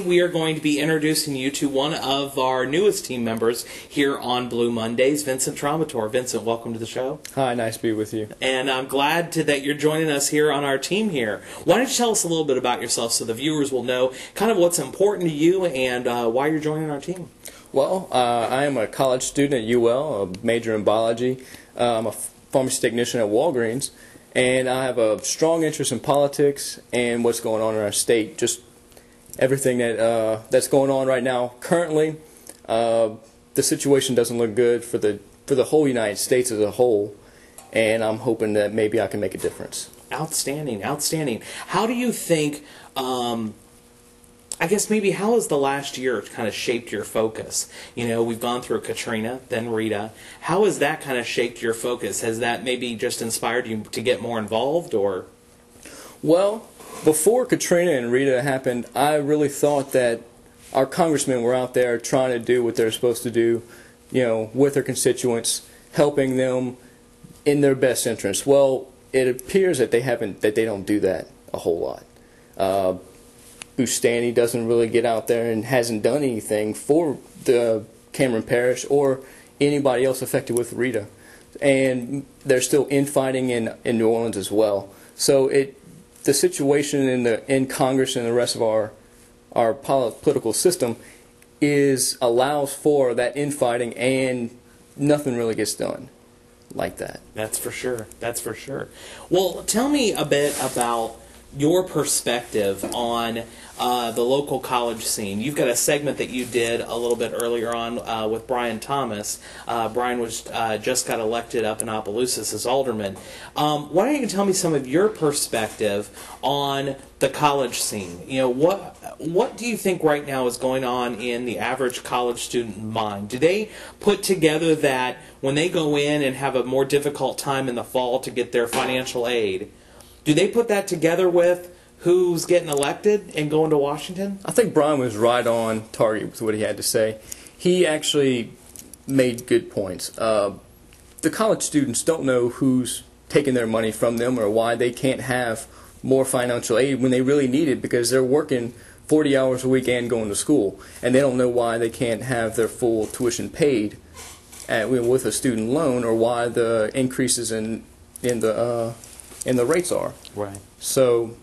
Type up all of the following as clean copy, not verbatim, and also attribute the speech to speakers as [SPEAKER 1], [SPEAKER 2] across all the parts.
[SPEAKER 1] today we are going to be introducing you to one of our newest team members here on Blue Mondays, Vincent Trombatore. Vincent, welcome to the show.
[SPEAKER 2] Hi, nice to be with you.
[SPEAKER 1] And I'm glad that you're joining us here on our team here. Why don't you tell us a little bit about yourself so the viewers will know kind of what's important to you and why you're joining our team?
[SPEAKER 2] Well, I am a college student at UL, a major in biology. I'm a pharmacy technician at Walgreens, and I have a strong interest in politics and what's going on in our state, just everything that's going on right now. Currently, the situation doesn't look good for the whole United States as a whole, and I'm hoping that maybe I can make a difference.
[SPEAKER 1] Outstanding, outstanding. How do you think, I guess maybe how has the last year kind of shaped your focus? You know, we've gone through Katrina, then Rita. How has that kind of shaped your focus? Has that maybe just inspired you to get more involved, or?
[SPEAKER 2] Well, before Katrina and Rita happened, I really thought that our congressmen were out there trying to do what they're supposed to do, you know, with their constituents, helping them in their best interest. Well, it appears that they don't do that a whole lot. Bustani doesn't really get out there and hasn't done anything for the Cameron Parish or anybody else affected with Rita. And there's still infighting in New Orleans as well. So the situation in Congress and the rest of our political system allows for that infighting, and nothing really gets done like that.
[SPEAKER 1] That's for sure. That's for sure. Well, tell me a bit about your perspective on the local college scene. You've got a segment that you did a little bit earlier on with Brian Thomas. Brian was just got elected up in Opelousas as alderman. Why don't you tell me some of your perspective on the college scene? You know, what do you think right now is going on in the average college student mind? Do they put together that when they go in and have a more difficult time in the fall to get their financial aid, do they put that together with who's getting elected and going to Washington?
[SPEAKER 2] I think Brian was right on target with what he had to say. He actually made good points. The college students don't know who's taking their money from them or why they can't have more financial aid when they really need it, because they're working 40 hours a week and going to school, and they don't know why they can't have their full tuition paid with a student loan, or why the increases in the rates are.
[SPEAKER 1] Right.
[SPEAKER 2] So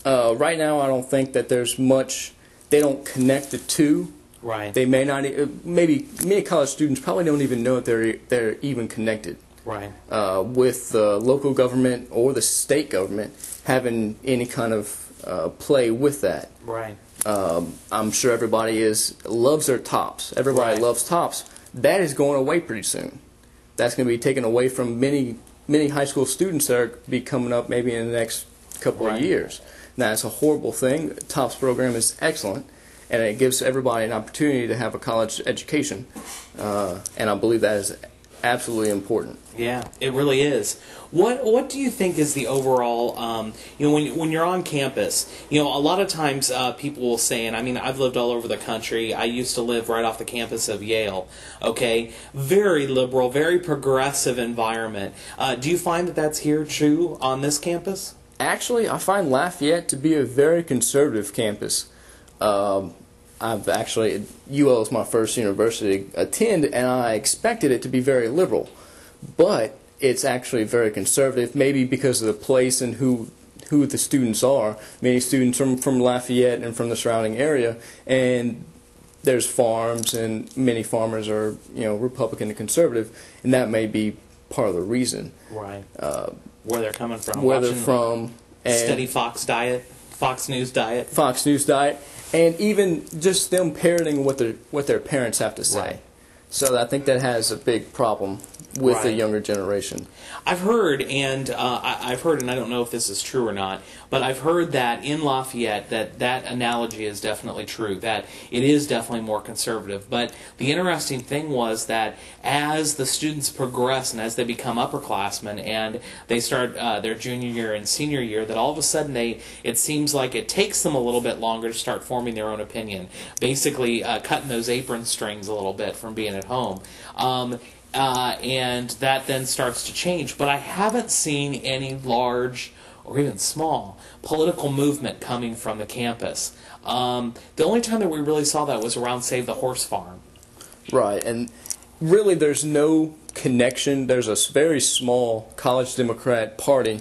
[SPEAKER 2] right now I don't think that there's much, they don't connect the two.
[SPEAKER 1] Right.
[SPEAKER 2] They may not, maybe many college students probably don't even know that they're even connected.
[SPEAKER 1] Right.
[SPEAKER 2] With the local government or the state government having any kind of play with that.
[SPEAKER 1] Right.
[SPEAKER 2] I'm sure everybody loves their tops. Everybody loves tops. That is going away pretty soon. That's going to be taken away from many high school students that are be coming up maybe in the next couple of years. Now, it's a horrible thing. The TOPS program is excellent, and it gives everybody an opportunity to have a college education, and I believe that is absolutely important.
[SPEAKER 1] Yeah, it really is. What do you think is the overall, you know, when you're on campus, you know, a lot of times people will say, and I mean, I've lived all over the country. I used to live right off the campus of Yale, okay? Very liberal, very progressive environment. Do you find that that's here true on this campus?
[SPEAKER 2] Actually, I find Lafayette to be a very conservative campus. UL is my first university to attend, and I expected it to be very liberal. But it's actually very conservative, maybe because of the place and who the students are. Many students from Lafayette and from the surrounding area, and there's farms, and many farmers are, you know, Republican and conservative, and that may be part of the reason.
[SPEAKER 1] Right. Where they're coming from.
[SPEAKER 2] Where they're from.
[SPEAKER 1] Steady Fox News diet.
[SPEAKER 2] Fox News diet. And even just them parroting what their parents have to say.
[SPEAKER 1] Right.
[SPEAKER 2] So I think that has a big problem with the younger generation.
[SPEAKER 1] I've heard, and I don't know if this is true or not, but I've heard that in Lafayette that analogy is definitely true, that it is definitely more conservative. But the interesting thing was that as the students progress and as they become upperclassmen and they start their junior year and senior year, that all of a sudden it seems like it takes them a little bit longer to start forming their own opinion, basically cutting those apron strings a little bit from being at home. And that then starts to change. But I haven't seen any large or even small political movement coming from the campus. The only time that we really saw that was around Save the Horse Farm.
[SPEAKER 2] Right, and really there's no connection. There's a very small college Democrat party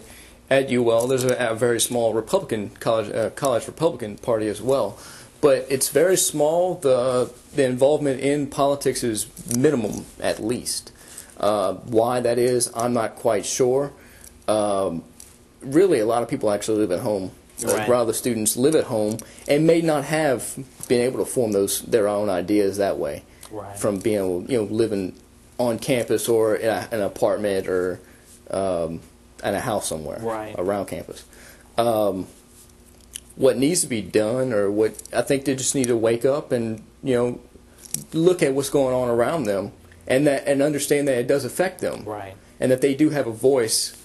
[SPEAKER 2] at UL. There's a very small Republican college Republican party as well. But it's very small. The involvement in politics is minimum, at least. Why that is, I'm not quite sure. Really, a lot of people actually live at home.
[SPEAKER 1] Right.
[SPEAKER 2] A lot of the students live at home and may not have been able to form their own ideas that way.
[SPEAKER 1] Right.
[SPEAKER 2] From being able, living on campus or in an apartment or in a house somewhere around campus. What needs to be done, or what I think they just need to wake up and look at what's going on around them, and understand that it does affect them,
[SPEAKER 1] right,
[SPEAKER 2] and that they do have a voice,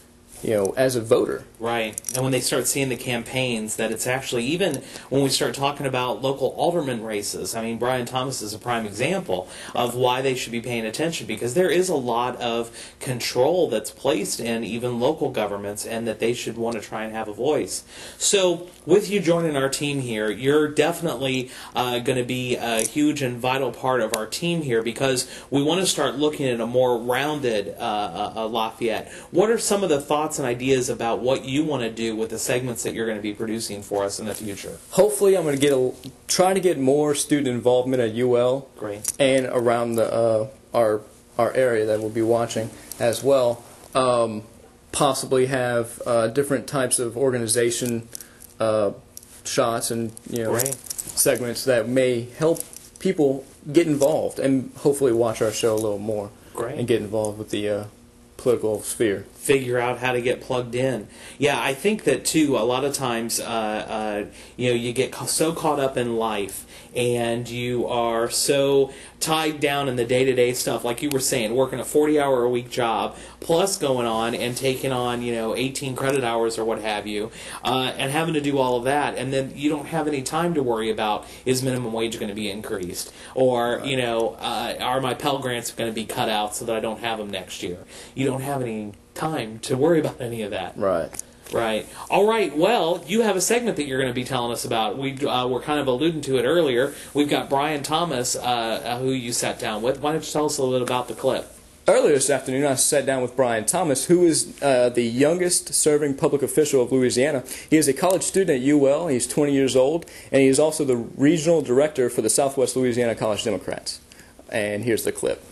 [SPEAKER 2] as a voter.
[SPEAKER 1] Right. And when they start seeing the campaigns, that it's actually, even when we start talking about local alderman races, I mean, Brian Thomas is a prime example of why they should be paying attention, because there is a lot of control that's placed in even local governments, and that they should want to try and have a voice. So, with you joining our team here, you're definitely going to be a huge and vital part of our team here, because we want to start looking at a more rounded Lafayette. What are some of the thoughts and ideas about what you want to do with the segments that you're going to be producing for us in the future?
[SPEAKER 2] Hopefully, I'm going to try to get more student involvement at UL.
[SPEAKER 1] Great.
[SPEAKER 2] And around our area that we'll be watching as well. Possibly have different types of organization shots and segments that may help people get involved and hopefully watch our show a little more.
[SPEAKER 1] Great.
[SPEAKER 2] And get involved with the political sphere.
[SPEAKER 1] Figure out how to get plugged in. Yeah, I think that too. A lot of times, you get so caught up in life, and you are so tied down in the day-to-day stuff, like you were saying, working a 40-hour-a-week job, plus going on and taking on 18 credit hours or what have you, and having to do all of that, and then you don't have any time to worry about, is minimum wage going to be increased, or are my Pell Grants going to be cut out so that I don't have them next year? You don't have any time to worry about any of that.
[SPEAKER 2] Right.
[SPEAKER 1] Right. All right. Well, you have a segment that you're going to be telling us about. We were kind of alluding to it earlier. We've got Brian Thomas, who you sat down with. Why don't you tell us a little bit about the clip?
[SPEAKER 2] Earlier this afternoon, I sat down with Brian Thomas, who is the youngest serving public official of Louisiana. He is a college student at UL. He's 20 years old, and he is also the regional director for the Southwest Louisiana College Democrats. And here's the clip.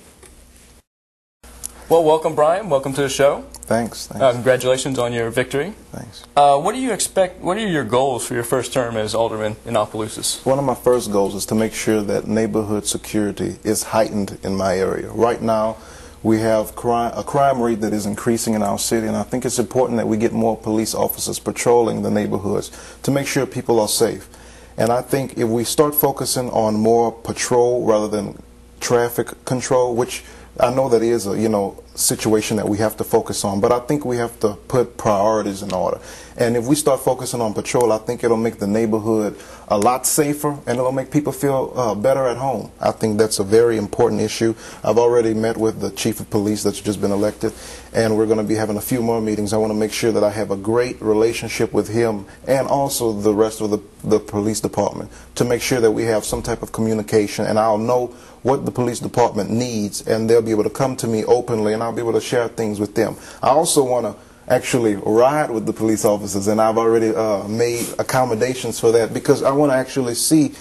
[SPEAKER 2] Well, welcome, Brian. Welcome to the show.
[SPEAKER 3] Thanks.
[SPEAKER 2] Congratulations on your victory.
[SPEAKER 3] Thanks.
[SPEAKER 2] What do you expect? What are your goals for your first term as alderman in Opelousas?
[SPEAKER 3] One of my first goals is to make sure that neighborhood security is heightened in my area. Right now, we have a crime rate that is increasing in our city, and I think it's important that we get more police officers patrolling the neighborhoods to make sure people are safe. And I think if we start focusing on more patrol rather than traffic control, which I know that is a situation that we have to focus on, but I think we have to put priorities in order. And if we start focusing on patrol, I think it'll make the neighborhood a lot safer, and it'll make people feel better at home. I think that's a very important issue. I've already met with the chief of police that's just been elected, and we're going to be having a few more meetings. I want to make sure that I have a great relationship with him and also the rest of the police department to make sure that we have some type of communication, and I'll know what the police department needs, and they'll be able to come to me openly, and I'll be able to share things with them. I also want to actually ride with the police officers, and I've already made accommodations for that, because I want to actually see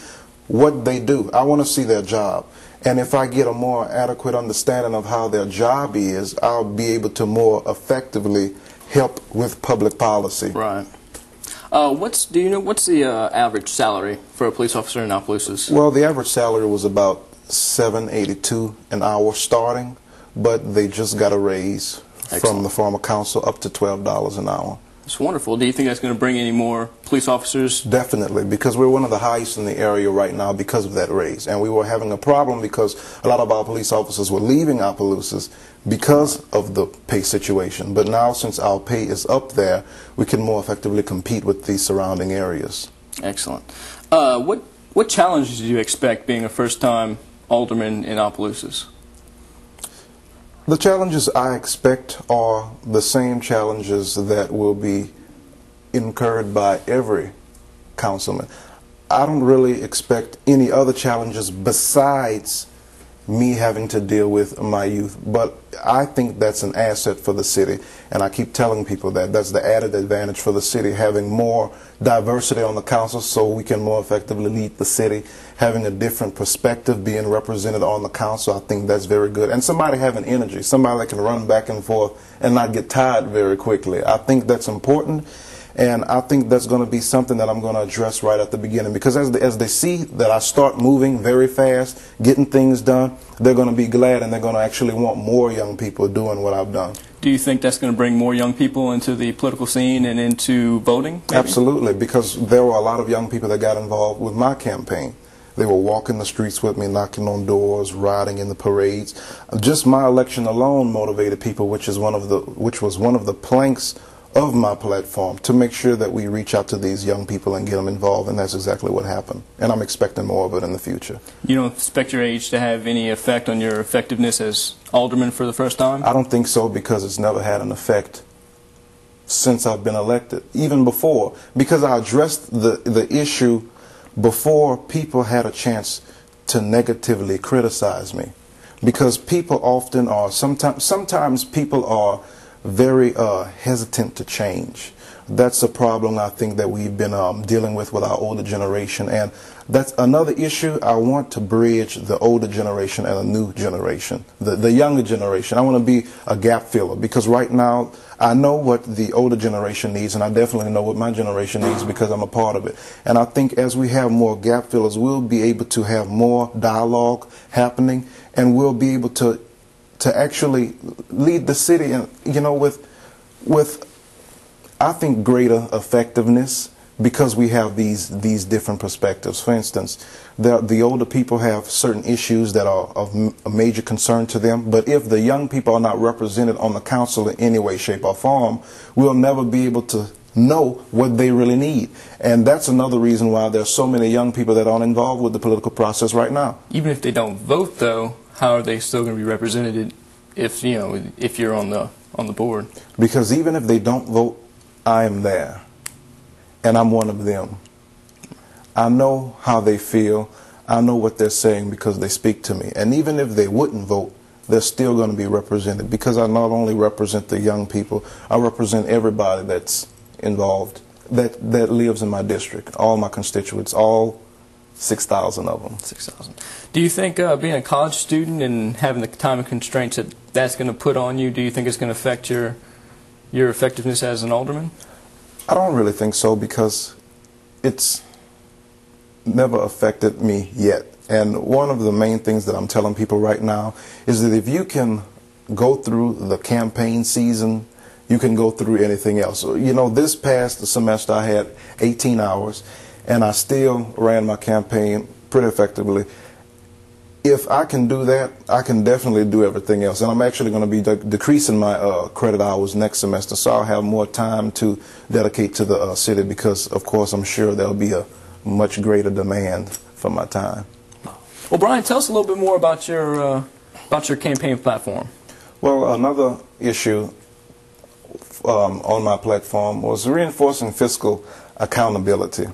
[SPEAKER 3] what they do. I want to see their job. And if I get a more adequate understanding of how their job is, I'll be able to more effectively help with public policy.
[SPEAKER 2] Right. What's the average salary for a police officer in Opelousas?
[SPEAKER 3] Well, the average salary was about $7.82 an hour starting, but they just got a raise. Excellent. From the former council up to $12 an hour.
[SPEAKER 2] That's wonderful. Do you think that's going to bring any more police officers?
[SPEAKER 3] Definitely, because we're one of the highest in the area right now because of that raise. And we were having a problem because a lot of our police officers were leaving Opelousas because of the pay situation. But now, since our pay is up there, we can more effectively compete with the surrounding areas.
[SPEAKER 2] Excellent. What challenges do you expect being a first-time alderman in Opelousas?
[SPEAKER 3] The challenges I expect are the same challenges that will be incurred by every councilman. I don't really expect any other challenges besides me having to deal with my youth, but I think that's an asset for the city, and I keep telling people that that's the added advantage for the city, having more diversity on the council so we can more effectively lead the city, having a different perspective being represented on the council. I think that's very good, and somebody having energy, somebody that can run back and forth and not get tired very quickly. I think that's important. And I think that's going to be something that I'm going to address right at the beginning, because as they see that I start moving very fast, getting things done, they're going to be glad, and they're going to actually want more young people doing what I've done.
[SPEAKER 2] Do you think that's going to bring more young people into the political scene and into voting? Maybe?
[SPEAKER 3] Absolutely, because there were a lot of young people that got involved with my campaign. They were walking the streets with me, knocking on doors, riding in the parades. Just my election alone motivated people, which was one of the planks of my platform, to make sure that we reach out to these young people and get them involved, and that's exactly what happened. And I'm expecting more of it in the future.
[SPEAKER 2] You don't expect your age to have any effect on your effectiveness as alderman for the first time?
[SPEAKER 3] I don't think so, because it's never had an effect since I've been elected. Even before, because I addressed the issue before people had a chance to negatively criticize me. Because people often are, sometimes people are very hesitant to change. That's a problem I think that we've been dealing with our older generation, and that's another issue. I want to bridge the older generation and a new generation, the younger generation. I want to be a gap filler, because right now I know what the older generation needs, and I definitely know what my generation needs because I'm a part of it. And I think as we have more gap fillers, we'll be able to have more dialogue happening, and we'll be able to actually lead the city, and with I think greater effectiveness, because we have these different perspectives. For instance, the older people have certain issues that are of a major concern to them, but if the young people are not represented on the council in any way, shape, or form, we'll never be able to know what they really need. And that's another reason why there's so many young people that aren't involved with the political process right now.
[SPEAKER 2] Even if they don't vote, though, how are they still going to be represented if you're on the board? Because
[SPEAKER 3] even if they don't vote, I am there, and I'm one of them. I know how they feel. I know what they're saying because they speak to me. And even if they wouldn't vote, they're still going to be represented, because I not only represent the young people, I represent everybody that's involved, that lives in my district, all my constituents, all 6,000 of them.
[SPEAKER 2] 6,000. Do you think being a college student and having the time constraints that's going to put on you, do you think it's going to affect your effectiveness as an alderman?
[SPEAKER 3] I don't really think so, because it's never affected me yet. And one of the main things that I'm telling people right now is that if you can go through the campaign season, you can go through anything else. This past semester I had 18 hours, and I still ran my campaign pretty effectively. If I can do that, I can definitely do everything else. And I'm actually going to be decreasing my credit hours next semester, so I'll have more time to dedicate to the city, because, of course, I'm sure there'll be a much greater demand for my time.
[SPEAKER 2] Well, Brian, tell us a little bit more about your campaign platform.
[SPEAKER 3] Well, another issue on my platform was reinforcing fiscal accountability.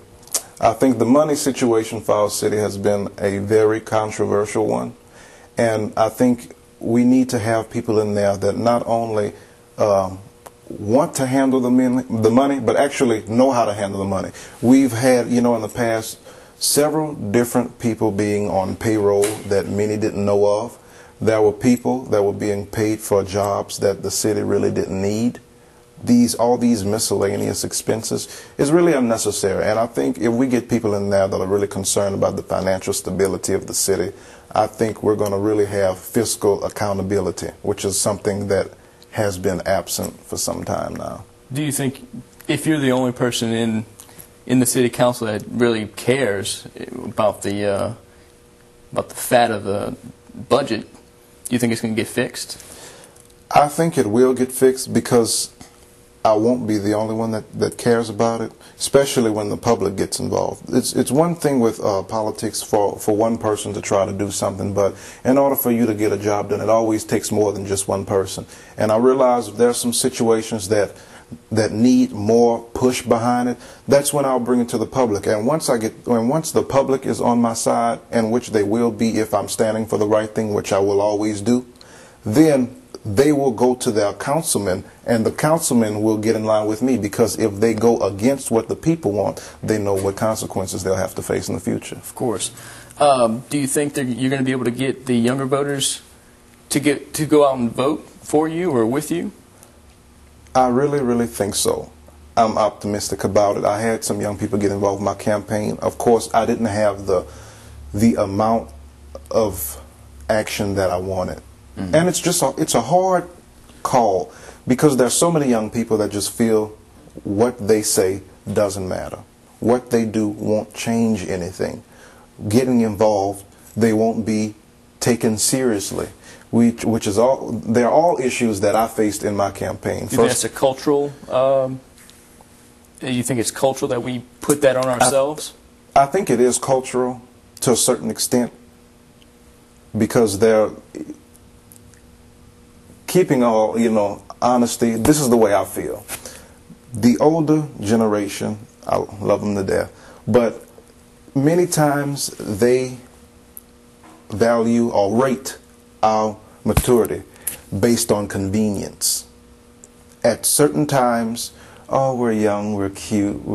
[SPEAKER 3] I think the money situation for our city has been a very controversial one, and I think we need to have people in there that not only want to handle the money, but actually know how to handle the money. We've had, in the past, several different people being on payroll that many didn't know of. There were people that were being paid for jobs that the city really didn't need. All these miscellaneous expenses is really unnecessary, and I think if we get people in there that are really concerned about the financial stability of the city, I think we're going to really have fiscal accountability, which is something that has been absent for some time now.
[SPEAKER 2] Do you think, if you're the only person in the city council that really cares about the fat of the budget, do you think it's going to get fixed?
[SPEAKER 3] I think it will get fixed, because I won't be the only one that cares about it, especially when the public gets involved. It's one thing with politics for one person to try to do something, but in order for you to get a job done, it always takes more than just one person. And I realize there are some situations that that need more push behind it, that's when I'll bring it to the public. And once the public is on my side, and which they will be if I'm standing for the right thing, which I will always do, then they will go to their councilman, and the councilman will get in line with me, because if they go against what the people want, they know what consequences they'll have to face in the future.
[SPEAKER 2] Of course. Do you think that you're going to be able to get the younger voters to go out and vote for you or with you?
[SPEAKER 3] I really, really think so. I'm optimistic about it. I had some young people get involved in my campaign. Of course, I didn't have the amount of action that I wanted. Mm-hmm. And it's a hard call, because there's so many young people that just feel what they say doesn't matter. What they do won't change anything. Getting involved, they won't be taken seriously. Which is all. They're all issues that I faced in my campaign.
[SPEAKER 2] Do you think that's a cultural? You think it's cultural that we put that on ourselves?
[SPEAKER 3] I think it is cultural to a certain extent, because they're keeping all, honesty. This is the way I feel. The older generation, I love them to death, but many times they value or rate our maturity based on convenience. At certain times, oh, we're young, we're cute,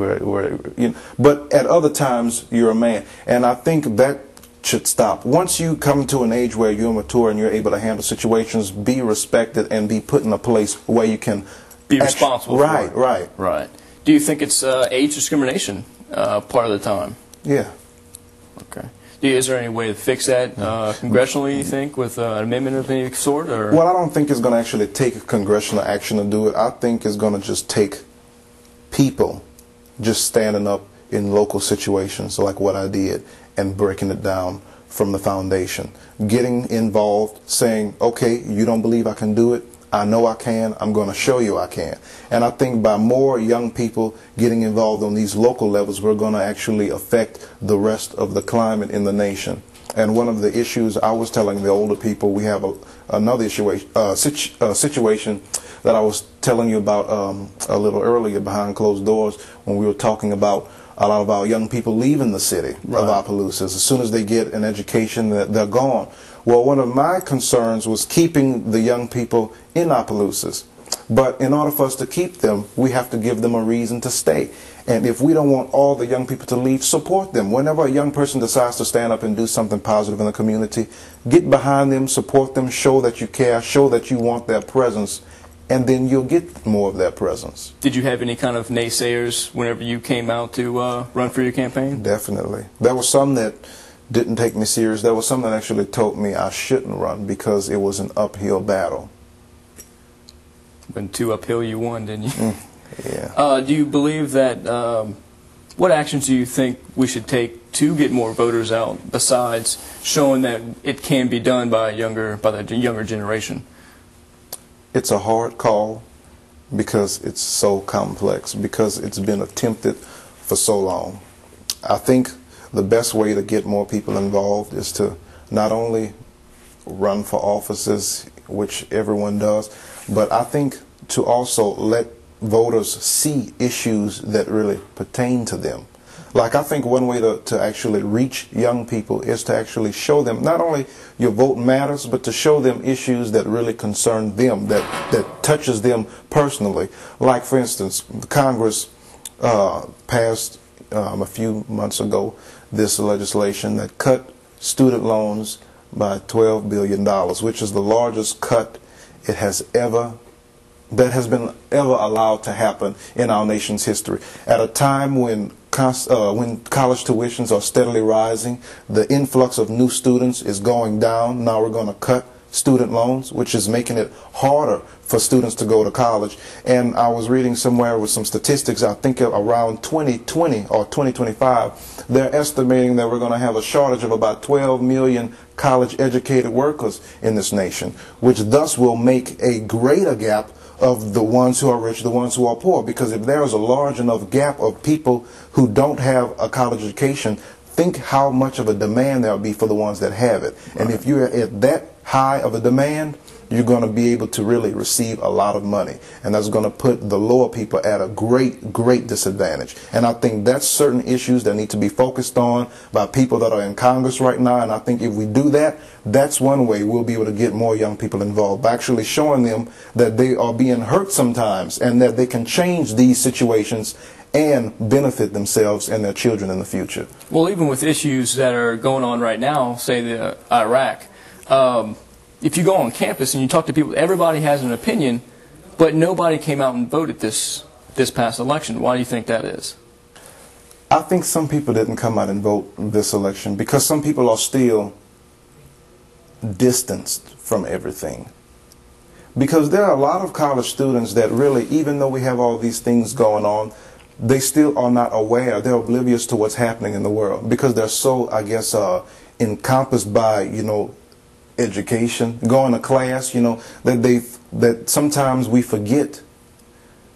[SPEAKER 3] but at other times, you're a man. And I think that should stop. Once you come to an age where you're mature and you're able to handle situations, be respected and be put in a place where you can
[SPEAKER 2] be responsible.
[SPEAKER 3] Right, right.
[SPEAKER 2] Right. Do you think it's age discrimination part of the time?
[SPEAKER 3] Yeah.
[SPEAKER 2] Okay. Is there any way to fix that congressionally, you think, with an amendment of any sort? Or?
[SPEAKER 3] Well, I don't think it's going to actually take congressional action to do it. I think it's going to just take people just standing up in local situations like what I did and breaking it down from the foundation. Getting involved, saying, okay, you don't believe I can do it? I know I can. I'm going to show you I can. And I think by more young people getting involved on these local levels, we're going to actually affect the rest of the climate in the nation. And one of the issues I was telling the older people, we have another situation that I was telling you about a little earlier behind closed doors, when we were talking about a lot of our young people leaving the city of Opelousas. As soon as they get an education, they're gone. Well, one of my concerns was keeping the young people in Opelousas. But in order for us to keep them, we have to give them a reason to stay. And if we don't want all the young people to leave, support them. Whenever a young person decides to stand up and do something positive in the community, get behind them, support them, show that you care, show that you want their presence, and then you'll get more of their presence.
[SPEAKER 2] Did you have any kind of naysayers whenever you came out to run for your campaign?
[SPEAKER 3] Definitely. There were some that didn't take me serious. There was some that actually told me I shouldn't run because it was an uphill battle.
[SPEAKER 2] When two uphill you won, didn't you?
[SPEAKER 3] Yeah.
[SPEAKER 2] Do you believe that, what actions do you think we should take to get more voters out besides showing that it can be done by the younger generation?
[SPEAKER 3] It's a hard call because it's so complex, because it's been attempted for so long. I think the best way to get more people involved is to not only run for offices, which everyone does, but I think to also let voters see issues that really pertain to them. Like, I think one way to actually reach young people is to actually show them not only your vote matters, but to show them issues that really concern them, that touches them personally. Like, for instance, Congress passed a few months ago this legislation that cut student loans by $12 billion, which is the largest cut it has been ever allowed to happen in our nation's history. At a time when college tuitions are steadily rising, the influx of new students is going down. Now we're going to cut student loans, which is making it harder for students to go to college. And I was reading somewhere with some statistics, I think around 2020 or 2025, they're estimating that we're going to have a shortage of about 12 million college-educated workers in this nation, which thus will make a greater gap of the ones who are rich, the ones who are poor. Because if there is a large enough gap of people who don't have a college education, think how much of a demand there will be for the ones that have it. Right. And if you're at that high of a demand, you're going to be able to really receive a lot of money. And that's going to put the lower people at a great disadvantage. And I think that's certain issues that need to be focused on by people that are in Congress right now. And I think if we do that, that's one way we'll be able to get more young people involved, by actually showing them that they are being hurt sometimes and that they can change these situations and benefit themselves and their children in the future.
[SPEAKER 2] Well, even with issues that are going on right now, say the Iraq, if you go on campus and you talk to people, everybody has an opinion, but nobody came out and voted this past election. Why do you think that is?
[SPEAKER 3] I think some people didn't come out and vote this election because some people are still distanced from everything. Because there are a lot of college students that really, even though we have all these things going on, they still are not aware. They're oblivious to what's happening in the world because they're so, I guess, encompassed by, education, going to class, that sometimes we forget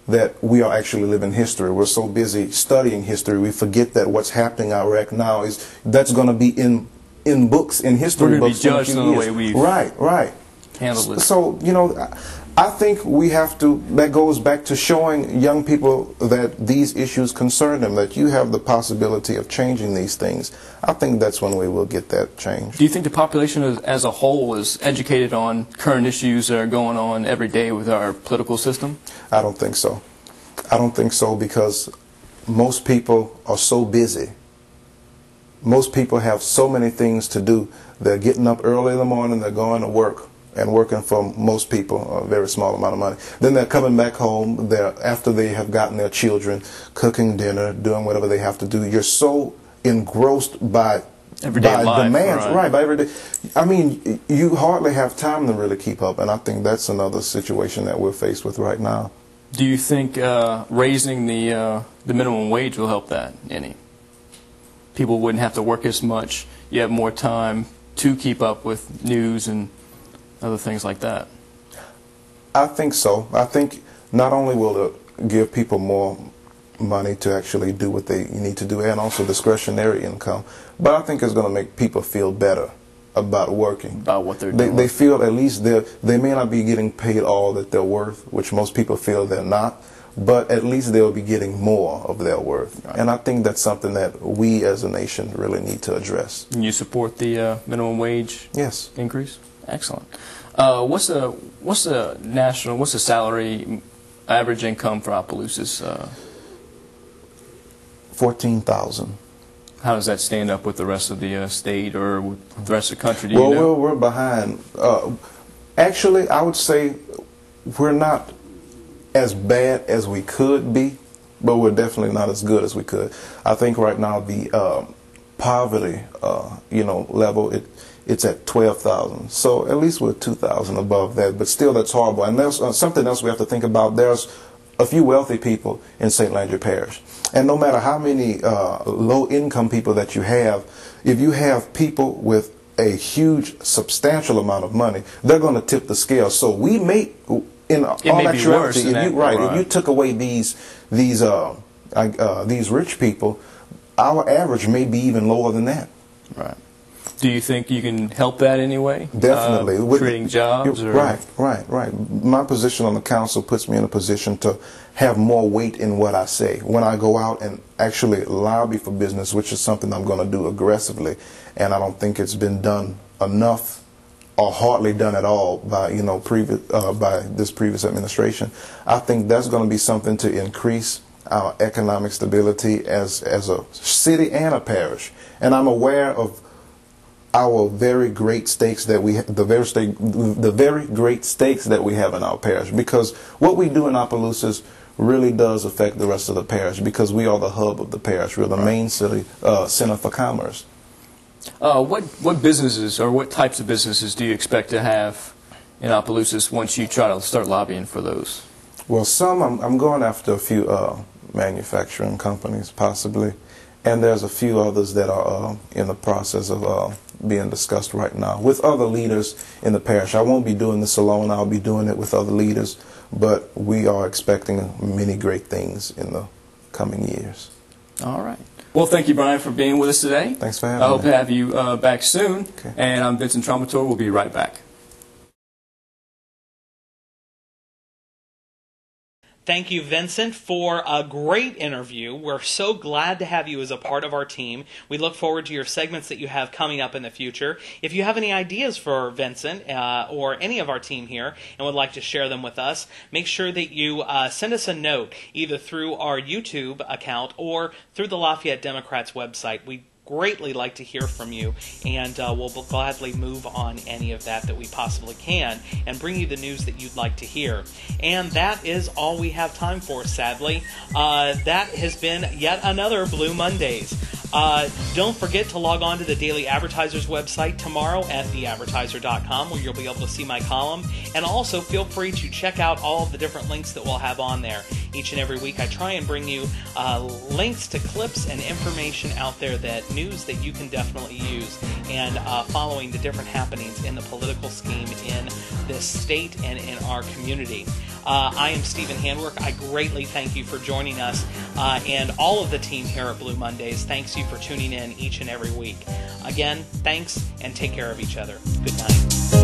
[SPEAKER 3] that we are actually living history. We're so busy studying history, we forget that what's happening in Iraq now that's going to be in books, in history books.
[SPEAKER 2] We're going to be judged on the way we
[SPEAKER 3] right
[SPEAKER 2] handled it.
[SPEAKER 3] So, I think we have to, that goes back to showing young people that these issues concern them, that you have the possibility of changing these things. I think that's one way we'll get that change.
[SPEAKER 2] Do you think the population as a whole is educated on current issues that are going on every day with our political system?
[SPEAKER 3] I don't think so. I don't think so because most people are so busy. Most people have so many things to do. They're getting up early in the morning, they're going to work, and working for most people a very small amount of money. Then they're coming back home, after they have gotten their children, cooking dinner, doing whatever they have to do. You're so engrossed by
[SPEAKER 2] everyday life,
[SPEAKER 3] demands,
[SPEAKER 2] right,
[SPEAKER 3] by everyday. I mean, you hardly have time to really keep up, and I think that's another situation that we're faced with right now.
[SPEAKER 2] Do you think raising the minimum wage will help that any? People wouldn't have to work as much. You have more time to keep up with news and other things like that.
[SPEAKER 3] I think so. I think not only will it give people more money to actually do what they need to do and also discretionary income, but I think it's going to make people feel better about working.
[SPEAKER 2] About what they're doing.
[SPEAKER 3] They feel at least they may not be getting paid all that they're worth, which most people feel they're not, but at least they'll be getting more of their worth. Right. And I think that's something that we as a nation really need to address.
[SPEAKER 2] And you support the minimum wage
[SPEAKER 3] Yes.
[SPEAKER 2] increase? Excellent. What's the salary average income for Opelousas?
[SPEAKER 3] $14,000.
[SPEAKER 2] How does that stand up with the rest of the state or with the rest of the country? Do
[SPEAKER 3] well,
[SPEAKER 2] you know?
[SPEAKER 3] we're behind. Actually, I would say we're not as bad as we could be, but we're definitely not as good as we could. I think right now the poverty, level, it's at 12,000. So at least we're 2,000 above that, but still that's horrible. And there's something else we have to think about. There's a few wealthy people in St. Landry Parish. And no matter how many low-income people that you have, if you have people with a huge, substantial amount of money, they're going to tip the scale. So we may, in all actuality, if you took away these rich people, our average may be even lower than that.
[SPEAKER 2] Right. Do you think you can help that anyway?
[SPEAKER 3] Definitely.
[SPEAKER 2] Creating jobs? Or?
[SPEAKER 3] Right. My position on the council puts me in a position to have more weight in what I say. When I go out and actually lobby for business, which is something I'm going to do aggressively, and I don't think it's been done enough or hardly done at all by by this previous administration, I think that's going to be something to increase our economic stability as a city and a parish. And I'm aware of our very great stakes that we the very great stakes that we have in our parish, because what we do in Opelousas really does affect the rest of the parish, because we are the hub of the parish. We're the main city center for commerce.
[SPEAKER 2] What businesses or what types of businesses do you expect to have in Opelousas once you try to start lobbying for those?
[SPEAKER 3] Well, I'm going after a few manufacturing companies possibly, and there's a few others that are in the process of being discussed right now with other leaders in the parish. I won't be doing this alone. I'll be doing it with other leaders, but we are expecting many great things in the coming years.
[SPEAKER 2] All right. Well, thank you, Brian, for being with us today.
[SPEAKER 3] Thanks for having me.
[SPEAKER 2] I hope to have you back soon.
[SPEAKER 3] Okay.
[SPEAKER 2] And I'm Vincent Trombatore. We'll be right back.
[SPEAKER 1] Thank you, Vincent, for a great interview. We're so glad to have you as a part of our team. We look forward to your segments that you have coming up in the future. If you have any ideas for Vincent or any of our team here and would like to share them with us, make sure that you send us a note either through our YouTube account or through the Lafayette Democrats website. We greatly like to hear from you, and we'll gladly move on any of that we possibly can and bring you the news that you'd like to hear. And that is all we have time for, sadly. That has been yet another Blue Mondays. Don't forget to log on to the Daily Advertiser's website tomorrow at theadvertiser.com, where you'll be able to see my column. And also feel free to check out all of the different links that we'll have on there. Each and every week I try and bring you links to clips and information out there, that news that you can definitely use, and following the different happenings in the political scheme in this state and in our community. I am Stephen Handwork. I greatly thank you for joining us, and all of the team here at Blue Mondays. Thanks you for tuning in each and every week. Again, thanks, and take care of each other. Good night.